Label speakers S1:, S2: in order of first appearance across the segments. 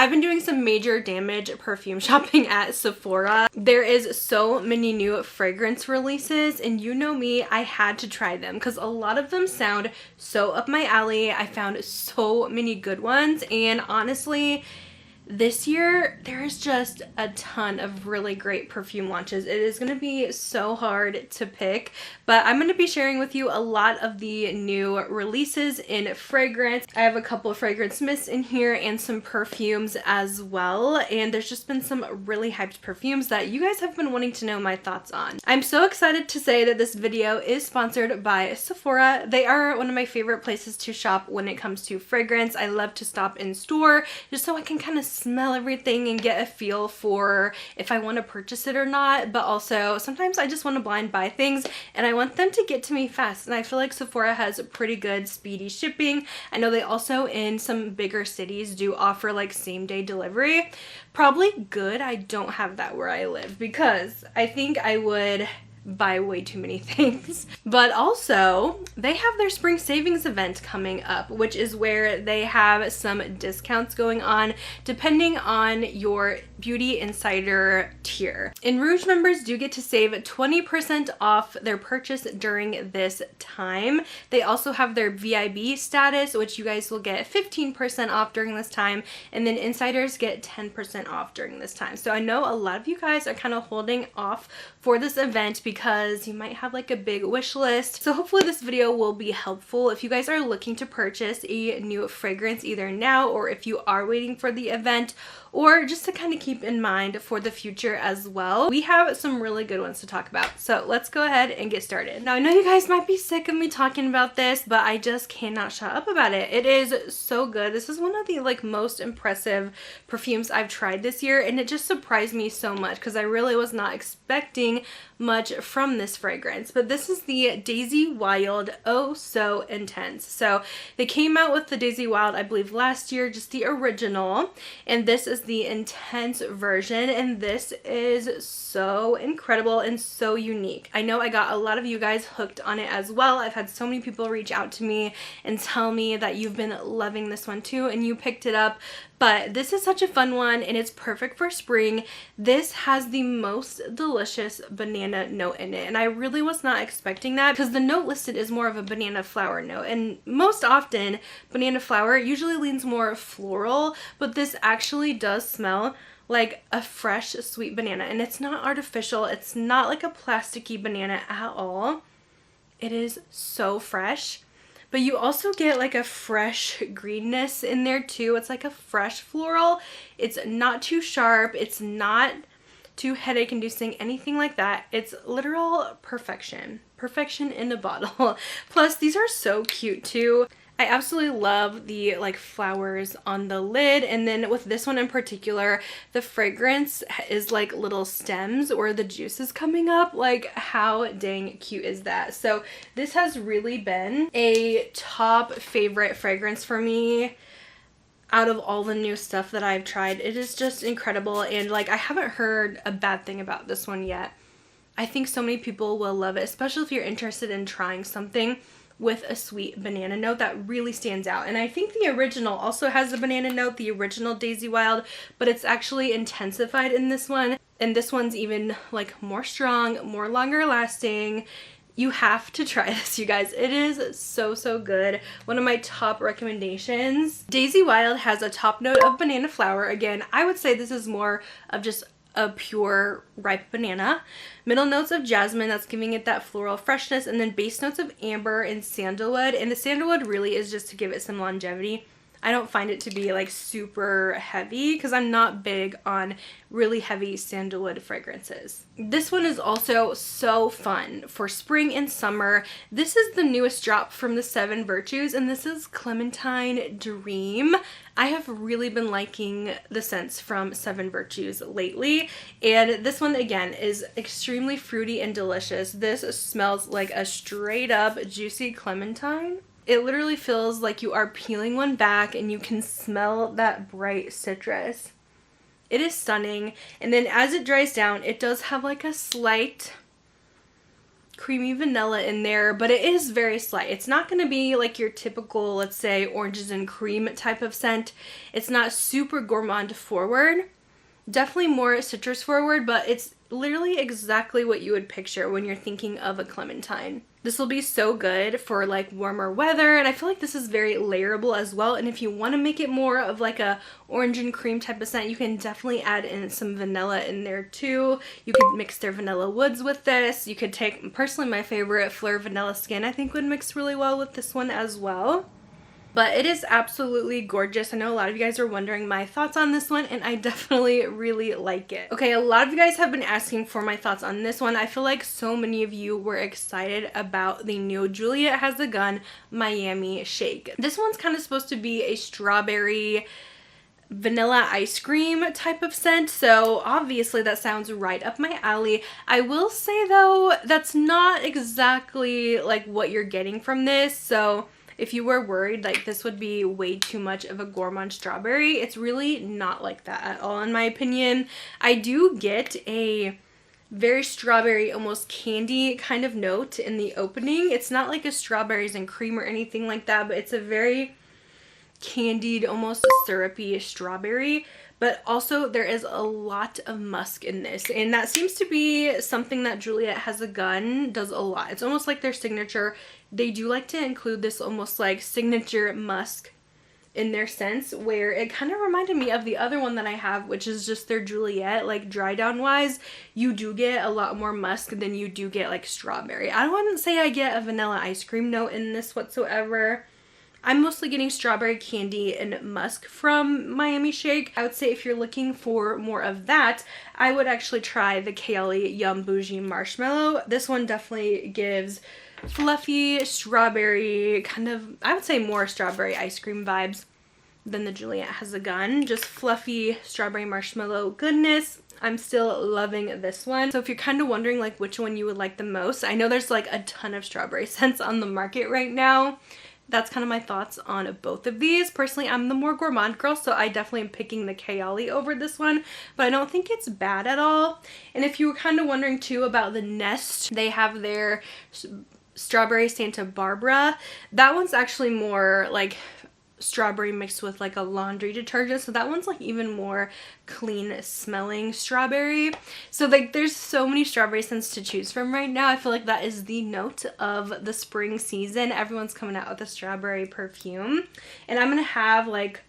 S1: I've been doing some major damage perfume shopping at Sephora. There is so many new fragrance releases, and you know me, I had to try them because a lot of them sound so up my alley. I found so many good ones, and honestly, this year, there's just a ton of really great perfume launches. It is going to be so hard to pick, but I'm going to be sharing with you a lot of the new releases in fragrance. I have a couple of fragrance mists in here and some perfumes as well, and there's just been some really hyped perfumes that you guys have been wanting to know my thoughts on. I'm so excited to say that this video is sponsored by Sephora. They are one of my favorite places to shop when it comes to fragrance. I love to stop in store just so I can kind of smell everything and get a feel for if I want to purchase it or not, but also sometimes I just want to blind buy things and I want them to get to me fast, and I feel like Sephora has pretty good speedy shipping. I know they also in some bigger cities do offer like same-day delivery. Probably good I don't have that where I live because I think I would buy way too many things. But also they have their spring savings event coming up, which is where they have some discounts going on depending on your Beauty Insider tier. And Rouge members do get to save 20% off their purchase during this time. They also have their VIB status, which you guys will get 15% off during this time, and then insiders get 10% off during this time. So I know a lot of you guys are kind of holding off for this event because you might have like a big wish list. So hopefully this video will be helpful if you guys are looking to purchase a new fragrance either now or if you are waiting for the event, or just to kind of keep in mind for the future as well. We have some really good ones to talk about. So let's go ahead and get started. Now I know you guys might be sick of me talking about this, but I just cannot shut up about it. It is so good. This is one of the like most impressive perfumes I've tried this year, and it just surprised me so much because I really was not expecting much from this fragrance. But this is the Daisy Wild Oh So Intense. So they came out with the Daisy Wild I believe last year, just the original, and this is the intense version, and this is so incredible and so unique. I know I got a lot of you guys hooked on it as well. I've had so many people reach out to me and tell me that you've been loving this one too and you picked it up. But this is such a fun one and it's perfect for spring. This has the most delicious banana note in it, and I really was not expecting that because the note listed is more of a banana flower note, and most often banana flower usually leans more floral, but this actually does smell like a fresh sweet banana, and it's not artificial. It's not like a plasticky banana at all. It is so fresh. But you also get like a fresh greenness in there too. It's like a fresh floral. It's not too sharp. It's not too headache inducing, anything like that. It's literal perfection. Perfection in a bottle. Plus these are so cute too. I absolutely love the like flowers on the lid, and then with this one in particular, the fragrance is like little stems or the juice is coming up. Like how dang cute is that? So this has really been a top favorite fragrance for me out of all the new stuff that I've tried. It is just incredible, and like I haven't heard a bad thing about this one yet. I think so many people will love it, especially if you're interested in trying something with a sweet banana note that really stands out. And I think the original also has a banana note, the original Daisy Wild, but it's actually intensified in this one. And this one's even like more strong, more longer lasting. You have to try this, you guys. It is so, so good. One of my top recommendations. Daisy Wild has a top note of banana flower. Again, I would say this is more of just a pure ripe banana. Middle notes of jasmine, that's giving it that floral freshness, and then base notes of amber and sandalwood, and the sandalwood really is just to give it some longevity. I don't find it to be like super heavy because I'm not big on really heavy sandalwood fragrances. This one is also so fun for spring and summer. This is the newest drop from the 7 Virtues, and this is Clementine Dream. I have really been liking the scents from 7 Virtues lately, and this one again is extremely fruity and delicious. This smells like a straight up juicy clementine. It literally feels like you are peeling one back and you can smell that bright citrus. It is stunning. And then as it dries down, it does have like a slight creamy vanilla in there, but it is very slight. It's not going to be like your typical, let's say, oranges and cream type of scent. It's not super gourmand forward. Definitely more citrus forward, but it's literally exactly what you would picture when you're thinking of a clementine. This will be so good for like warmer weather, and I feel like this is very layerable as well. And if you want to make it more of like a orange and cream type of scent, you can definitely add in some vanilla in there too. You could mix their vanilla woods with this. You could take, personally my favorite, Fleur Vanilla Skin, I think would mix really well with this one as well. But it is absolutely gorgeous. I know a lot of you guys are wondering my thoughts on this one, and I definitely really like it. Okay, a lot of you guys have been asking for my thoughts on this one. I feel like so many of you were excited about the new Juliette Has a Gun Miami Shake. This one's kind of supposed to be a strawberry vanilla ice cream type of scent, so obviously that sounds right up my alley. I will say though, that's not exactly like what you're getting from this, so if you were worried like this would be way too much of a gourmand strawberry, it's really not like that at all in my opinion. I do get a very strawberry, almost candy kind of note in the opening. It's not like a strawberries and cream or anything like that, but it's a very candied, almost syrupy strawberry. But also there is a lot of musk in this, and that seems to be something that Juliette Has a Gun does a lot. It's almost like their signature. They do like to include this almost like signature musk in their scents, where it kind of reminded me of the other one that I have, which is just their Juliette. Like dry down wise, you do get a lot more musk than you do get like strawberry. I wouldn't say I get a vanilla ice cream note in this whatsoever. I'm mostly getting strawberry candy and musk from Miami Shake. I would say if you're looking for more of that, I would actually try the Kayali Yum Bougie Marshmallow. This one definitely gives fluffy strawberry, kind of, I would say more strawberry ice cream vibes than the Juliette Has a Gun. Just fluffy strawberry marshmallow goodness. I'm still loving this one. So if you're kind of wondering like which one you would like the most, I know there's like a ton of strawberry scents on the market right now. That's kind of my thoughts on both of these. Personally, I'm the more gourmand girl, so I definitely am picking the Kayali over this one, but I don't think it's bad at all. And if you were kind of wondering too about the Nest, they have their Strawberry Santa Barbara. That one's actually more like strawberry mixed with like a laundry detergent, so that one's like even more clean smelling strawberry. So like there's so many strawberry scents to choose from right now. I feel like that is the note of the spring season. Everyone's coming out with a strawberry perfume, and I'm gonna have like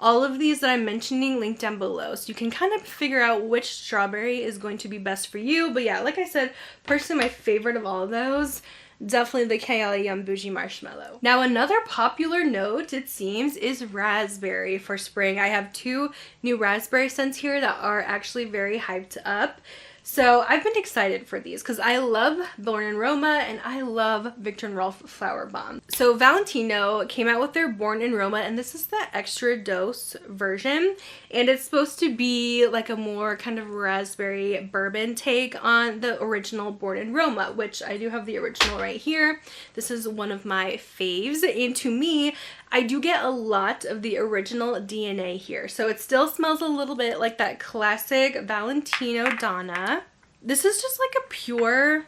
S1: all of these that I'm mentioning linked down below, so you can kind of figure out which strawberry is going to be best for you. But yeah, like I said, personally my favorite of all of those, definitely the Kayali Yum Bougie Marshmallow. Now another popular note, it seems, is raspberry for spring. I have two new raspberry scents here that are actually very hyped up. So I've been excited for these because I love Born in Roma and I love Viktor and Rolf Flower Bomb. So Valentino came out with their Born in Roma, and this is the extra dose version, and it's supposed to be like a more kind of raspberry bourbon take on the original Born in Roma, which I do have the original right here. This is one of my faves, and to me, I do get a lot of the original DNA here. So it still smells a little bit like that classic Valentino Donna. This is just like a pure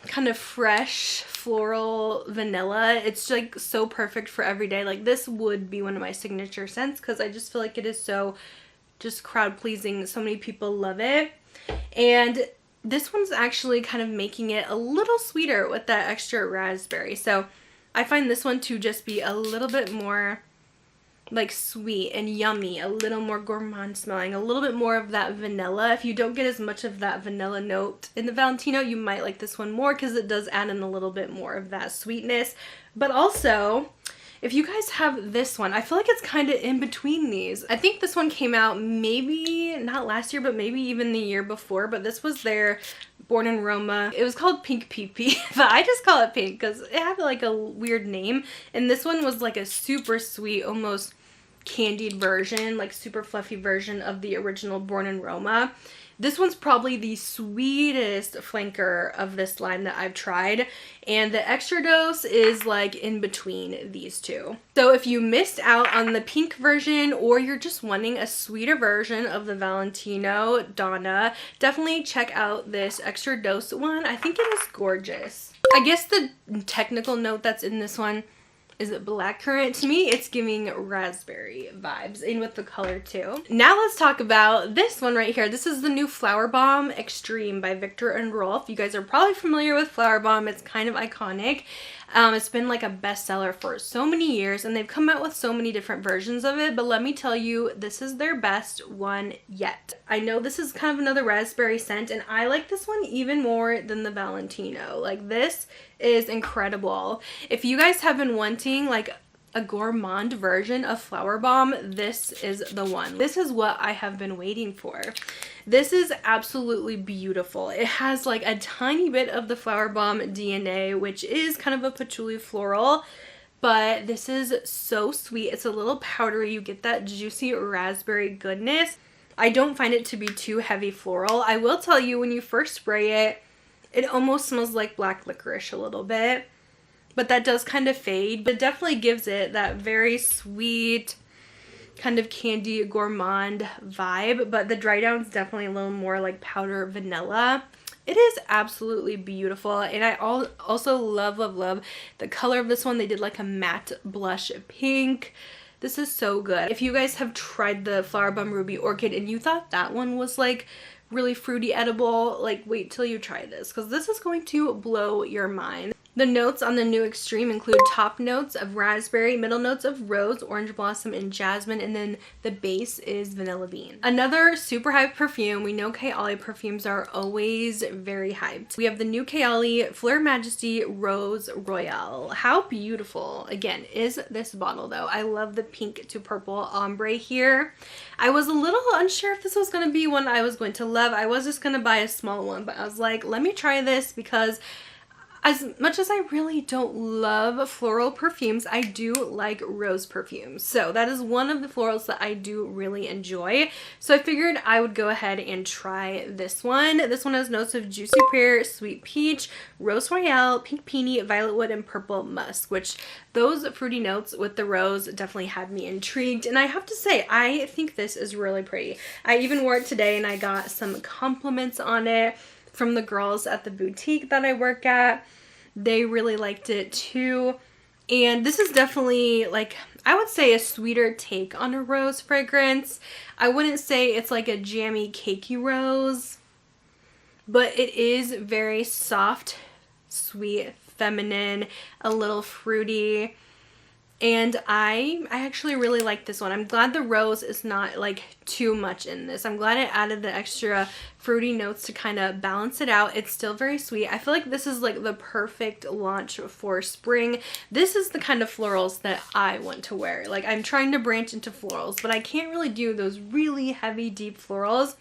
S1: kind of fresh floral vanilla. It's like so perfect for every day. Like this would be one of my signature scents because I just feel like it is so just crowd pleasing. So many people love it. And this one's actually kind of making it a little sweeter with that extra raspberry. So I find this one to just be a little bit more like sweet and yummy, a little more gourmand smelling, a little bit more of that vanilla. If you don't get as much of that vanilla note in the Valentino, you might like this one more because it does add in a little bit more of that sweetness. But also, if you guys have this one, I feel like it's kind of in between these. I think this one came out maybe not last year, but maybe even the year before, but this was their Born in Roma. It was called Pink Pee, but I just call it pink because it had like a weird name. And this one was like a super sweet, almost candied version, like super fluffy version of the original Born in Roma. This one's probably the sweetest flanker of this line that I've tried, and the extradose is like in between these two. So if you missed out on the pink version, or you're just wanting a sweeter version of the Valentino Donna, definitely check out this extradose one. I think it is gorgeous. I guess the technical note that's in this one is it blackcurrant. To me, it's giving raspberry vibes, and with the color too. Now let's talk about this one right here. This is the new Flower Bomb Extreme by Viktor and Rolf. You guys are probably familiar with Flower Bomb. It's kind of iconic. It's been like a bestseller for so many years, and they've come out with so many different versions of it, but let me tell you, this is their best one yet. I know this is kind of another raspberry scent, and I like this one even more than the Valentino. Like, this is incredible. If you guys have been wanting like a gourmand version of Flower Bomb, this is the one. This is what I have been waiting for. This is absolutely beautiful. It has like a tiny bit of the Flower Bomb DNA, which is kind of a patchouli floral, but this is so sweet. It's a little powdery. You get that juicy raspberry goodness. I don't find it to be too heavy floral. I will tell you, when you first spray it, it almost smells like black licorice a little bit, but that does kind of fade, but it definitely gives it that very sweet kind of candy gourmand vibe. But the dry down is definitely a little more like powder vanilla. It is absolutely beautiful, and I also love the color of this one. They did like a matte blush pink. This is so good. If you guys have tried the Flower Bomb Ruby Orchid and you thought that one was like really fruity edible, like, wait till you try this, because this is going to blow your mind. The notes on the new Extreme include top notes of raspberry, middle notes of rose, orange blossom, and jasmine, and then the base is vanilla bean. Another super hyped perfume. We know Kayali perfumes are always very hyped. We have the new Kayali Fleur Majesty Rose Royale. How beautiful, again, is this bottle though. I love the pink to purple ombre here. I was a little unsure if this was going to be one I was going to love. I was just going to buy a small one, but I was like, let me try this, because as much as I really don't love floral perfumes, I do like rose perfumes. So that is one of the florals that I do really enjoy. So I figured I would go ahead and try this one. This one has notes of juicy pear, sweet peach, rose royale, pink peony, violet wood, and purple musk, which those fruity notes with the rose definitely had me intrigued. And I have to say, I think this is really pretty. I even wore it today and I got some compliments on it from the girls at the boutique that I work at. They really liked it too. And this is definitely, like, I would say a sweeter take on a rose fragrance. I wouldn't say it's like a jammy, cakey rose, but it is very soft, sweet, feminine, a little fruity. And I actually really like this one. I'm glad the rose is not like too much in this. I'm glad it added the extra fruity notes to kind of balance it out. It's still very sweet. I feel like this is like the perfect launch for spring. This is the kind of florals that I want to wear. Like, I'm trying to branch into florals, but I can't really do those really heavy, deep florals.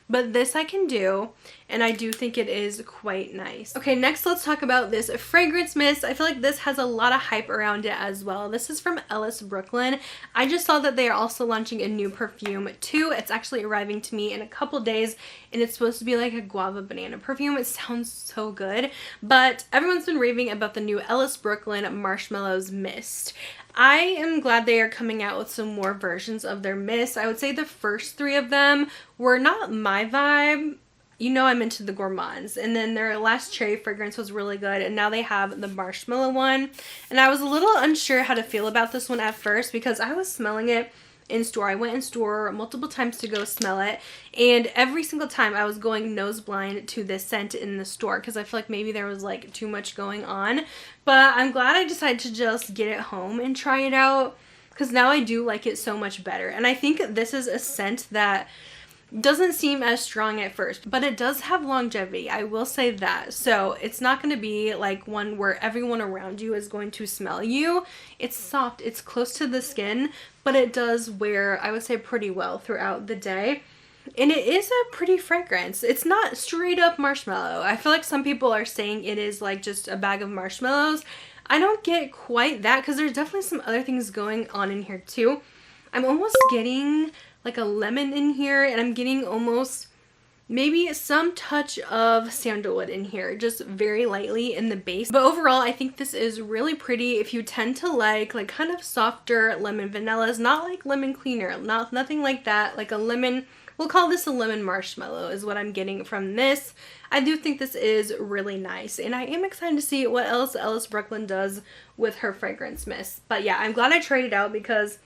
S1: But this I can do, and I do think it is quite nice. Okay, next let's talk about this fragrance mist. I feel like this has a lot of hype around it as well. This is from Ellis Brooklyn. I just saw that they are also launching a new perfume too. It's actually arriving to me in a couple days, and it's supposed to be like a guava banana perfume. It sounds so good, but everyone's been raving about the new Ellis Brooklyn Marshmallows Mist. I am glad they are coming out with some more versions of their mist. I would say the first 3 of them were not my vibe. You know, I'm into the gourmands. And then their last cherry fragrance was really good. And now they have the marshmallow one. And I was a little unsure how to feel about this one at first, because I was smelling it in store. I went in store multiple times to go smell it, and every single time I was going nose blind to this scent in the store, because I feel like maybe there was like too much going on. But I'm glad I decided to just get it home and try it out, because now I do like it so much better. And I think this is a scent that doesn't seem as strong at first, but it does have longevity, I will say that. So it's not going to be like one where everyone around you is going to smell you. It's soft, it's close to the skin, but it does wear, I would say, pretty well throughout the day. And it is a pretty fragrance. It's not straight up marshmallow. I feel like some people are saying it is like just a bag of marshmallows. I don't get quite that, because there's definitely some other things going on in here too. I'm almost getting like a lemon in here, and I'm getting almost maybe some touch of sandalwood in here, just very lightly in the base. But overall, I think this is really pretty. If you tend to like kind of softer lemon vanillas, not like lemon cleaner, nothing like that, like a lemon, we'll call this a lemon marshmallow is what I'm getting from this. I do think this is really nice, and I am excited to see what else Ellis Brooklyn does with her fragrance mist. But yeah, I'm glad I tried it out because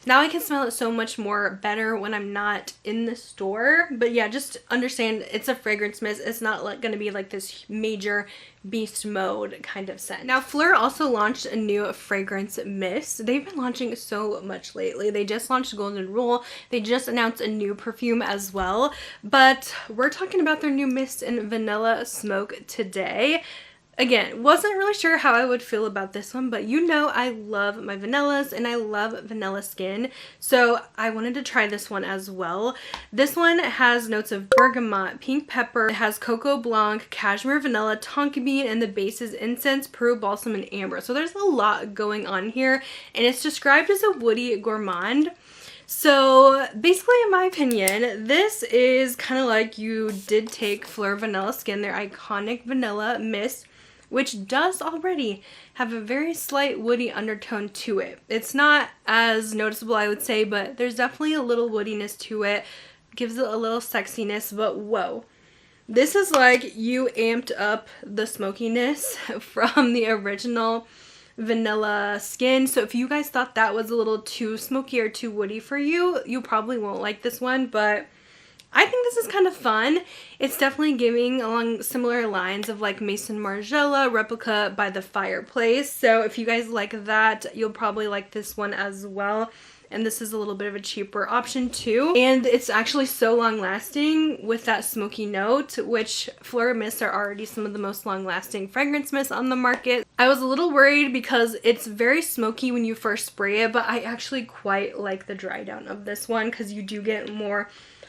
S1: now I can smell it so much more better when I'm not in the store. But yeah, just understand it's a fragrance mist. It's not like going to be like this major beast mode kind of scent. Now, Fleur also launched a new fragrance mist. They've been launching so much lately. They just launched Golden Rule. They just announced a new perfume as well. But we're talking about their new mist in Vanilla Smoke today. Again, wasn't really sure how I would feel about this one, but you know I love my vanillas and I love vanilla skin, so I wanted to try this one as well. This one has notes of bergamot, pink pepper, it has cocoa blanc, cashmere vanilla, tonka bean, and the base is incense, peru balsam, and amber. So there's a lot going on here, and it's described as a woody gourmand. So basically, in my opinion, this is kind of like you did take Fleur Vanilla Skin, their iconic vanilla mist, which does already have a very slight woody undertone to it. It's not as noticeable, I would say, but there's definitely a little woodiness to it. Gives it a little sexiness, but whoa. This is like you amped up the smokiness from the original Vanilla Skin. So if you guys thought that was a little too smoky or too woody for you, you probably won't like this one, but I think this is kind of fun. It's definitely giving along similar lines of like Maison Margiela Replica by the Fireplace. So if you guys like that, you'll probably like this one as well. And this is a little bit of a cheaper option too. And it's actually so long lasting with that smoky note, which Fleur mists are already some of the most long lasting fragrance mists on the market. I was a little worried because it's very smoky when you first spray it, but I actually quite like the dry down of this one because you do get more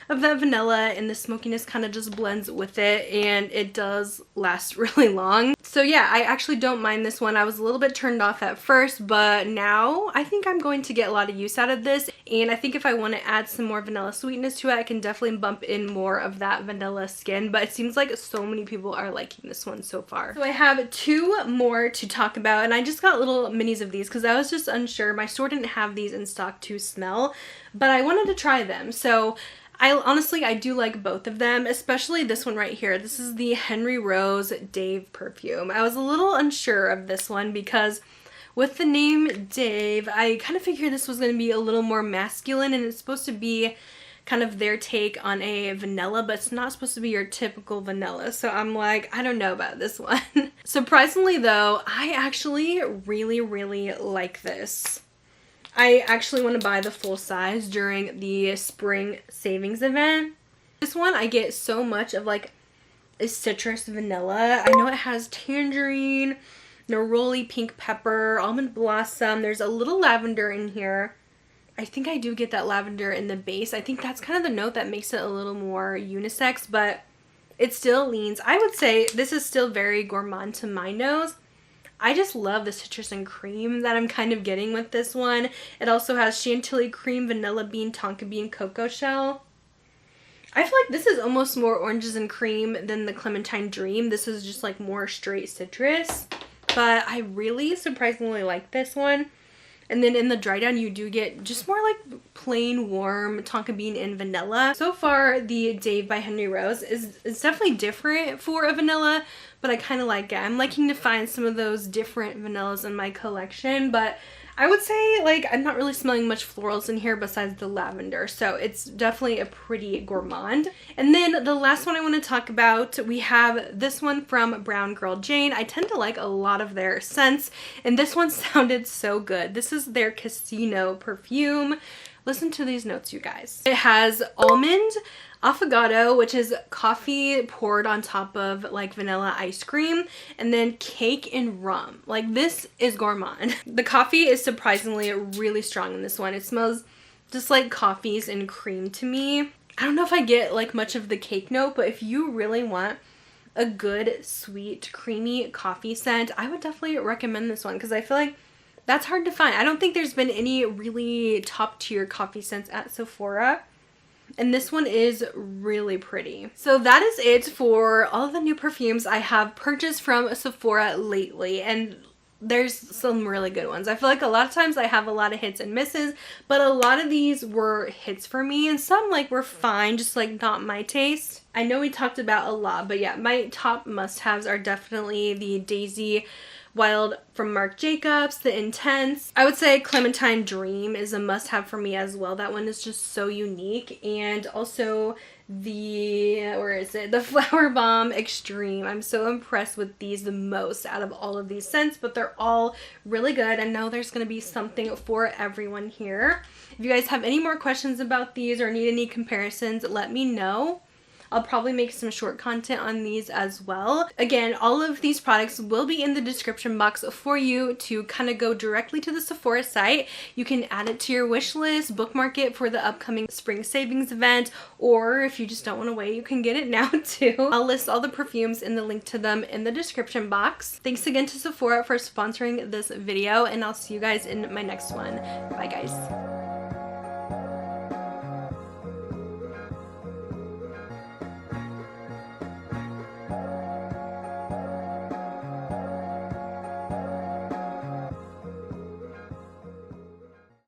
S1: of that vanilla and the smokiness kind of just blends with it, and it does last really long. So yeah, I actually don't mind this one. I was a little bit turned off at first, but now I think I'm going to get a lot of use out of this, and I think if I want to add some more vanilla sweetness to it, I can definitely bump in more of that Vanilla Skin. But it seems like so many people are liking this one so far. So I have two more to talk about, and I just got little minis of these because I was just unsure. My store didn't have these in stock to smell, but I wanted to try them. So I do like both of them, especially this one right here. This is the Henry Rose Dave perfume. I was a little unsure of this one because with the name Dave, I kind of figured this was going to be a little more masculine, and it's supposed to be kind of their take on a vanilla, but it's not supposed to be your typical vanilla. So I'm like, I don't know about this one. Surprisingly though, I actually really like this. I actually want to buy the full size during the spring savings event. This one I get so much of like a citrus vanilla. I know it has tangerine, neroli, pink pepper, almond blossom. There's a little lavender in here. I think I do get that lavender in the base. I think that's kind of the note that makes it a little more unisex, but it still leans. I would say this is still very gourmand to my nose. I just love the citrus and cream that I'm kind of getting with this one. It also has chantilly cream, vanilla bean, tonka bean, cocoa shell. I feel like this is almost more oranges and cream than the Clementine Dream. This is just like more straight citrus. But I really surprisingly like this one. And then in the dry down, you do get just more like plain warm tonka bean and vanilla. So far, the Dave by Henry Rose is definitely different for a vanilla, but I kind of like it. I'm liking to find some of those different vanillas in my collection, but I would say like I'm not really smelling much florals in here besides the lavender, so it's definitely a pretty gourmand. And then the last one I want to talk about, we have this one from Brown Girl Jane. I tend to like a lot of their scents, and this one sounded so good. This is their Casino perfume. Listen to these notes, you guys. It has almond, affogato, which is coffee poured on top of like vanilla ice cream, and then cake and rum. Like, this is gourmand. The coffee is surprisingly really strong in this one. It smells just like coffees and cream to me. I don't know if I get like much of the cake note, but if you really want a good, sweet, creamy coffee scent, I would definitely recommend this one because I feel like that's hard to find. I don't think there's been any really top tier coffee scents at Sephora. and this one is really pretty. So that is it for all of the new perfumes I have purchased from Sephora lately, and there's some really good ones. I feel like a lot of times I have a lot of hits and misses, but a lot of these were hits for me, and some like were fine, just like not my taste. I know we talked about a lot, but yeah, my top must-haves are definitely the Daisy Wild from Marc Jacobs, the Intense. I would say Clementine Dream is a must-have for me as well. That one is just so unique. And also the, where is it? The Flowerbomb Extreme. I'm so impressed with these the most out of all of these scents, but they're all really good. I know there's going to be something for everyone here. If you guys have any more questions about these or need any comparisons, let me know. I'll probably make some short content on these as well. Again, all of these products will be in the description box for you to kind of go directly to the Sephora site. You can add it to your wish list, bookmark it for the upcoming spring savings event, or if you just don't want to wait, you can get it now too. I'll list all the perfumes and the link to them in the description box. Thanks again to Sephora for sponsoring this video, and I'll see you guys in my next one. Bye guys.